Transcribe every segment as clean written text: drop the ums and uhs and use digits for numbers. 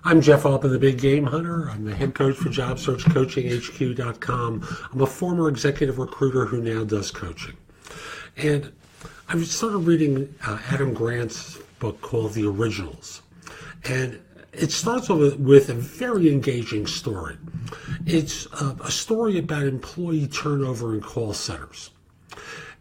I'm Jeff Altman, the Big Game Hunter. I'm the head coach for JobSearchCoachingHQ.com. I'm a former executive recruiter who now does coaching. And I've started reading Adam Grant's book called The Originals. And it starts with a very engaging story. It's a story about employee turnover in call centers.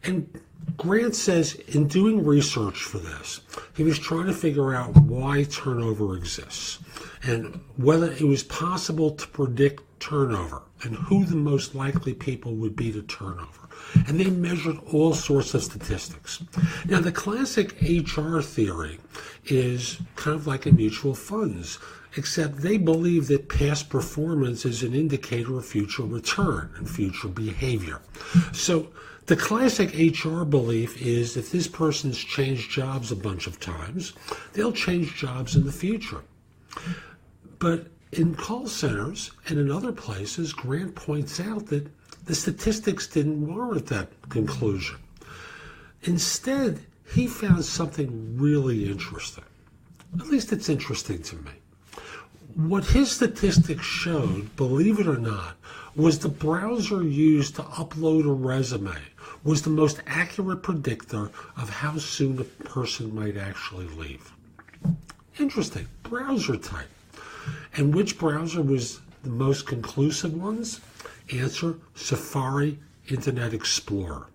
And Grant says in doing research for this, he was trying to figure out why turnover exists and whether it was possible to predict turnover and who the most likely people would be to turn over. And they measured all sorts of statistics. Now, the classic HR theory is kind of like in mutual funds, except they believe that past performance is an indicator of future return and future behavior. So the classic HR belief is if this person's changed jobs a bunch of times, they'll change jobs in the future. But in call centers and in other places, Grant points out that the statistics didn't warrant that conclusion. Instead, he found something really interesting. At least it's interesting to me. What his statistics showed, believe it or not, was the browser used to upload a resume was the most accurate predictor of how soon a person might actually leave. Interesting. Browser type. And which browser was the most conclusive ones? Answer, Safari, Internet Explorer.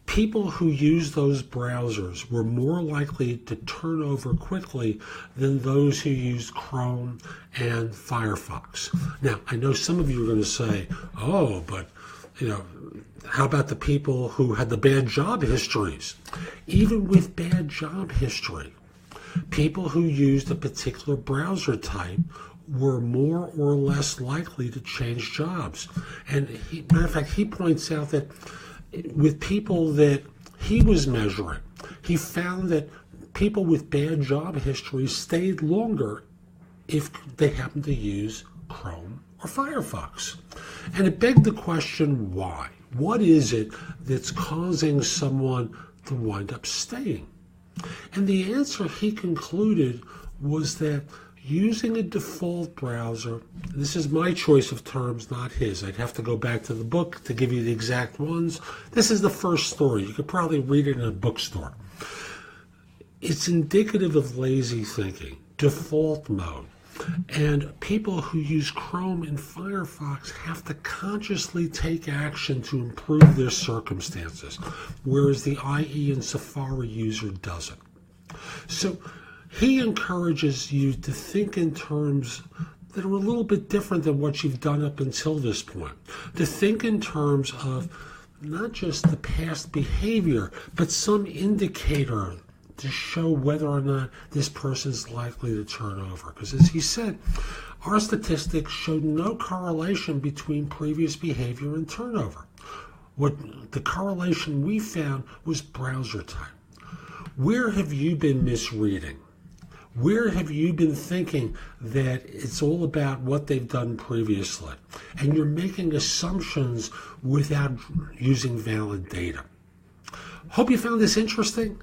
People who used those browsers were more likely to turn over quickly than those who used Chrome and Firefox. Now, I know some of you are going to say, oh, but, how about the people who had the bad job histories? Even with bad job history, people who used a particular browser type were more or less likely to change jobs. And matter of fact, he points out that with people that he was measuring, he found that people with bad job history stayed longer if they happened to use Chrome or Firefox. And it begged the question, why? What is it that's causing someone to wind up staying? And the answer, he concluded, was that using a default browser, this is my choice of terms, not his. I'd have to go back to the book to give you the exact ones. This is the first story. You could probably read it in a bookstore. It's indicative of lazy thinking, default mode. And people who use Chrome and Firefox have to consciously take action to improve their circumstances, whereas the IE and Safari user doesn't. So he encourages you to think in terms that are a little bit different than what you've done up until this point. To think in terms of not just the past behavior, but some indicator to show whether or not this person's likely to turn over. Because as he said, our statistics showed no correlation between previous behavior and turnover. What the correlation we found was browser type. Where have you been misreading? Where have you been thinking that it's all about what they've done previously? And you're making assumptions without using valid data. Hope you found this interesting.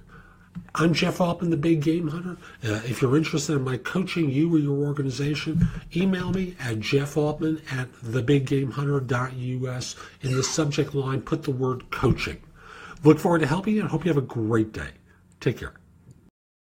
I'm Jeff Altman, the Big Game Hunter. If you're interested in my coaching you or your organization, email me at jeffaltman@thebiggamehunter.us. In the subject line, put the word coaching. Look forward to helping you and hope you have a great day. Take care.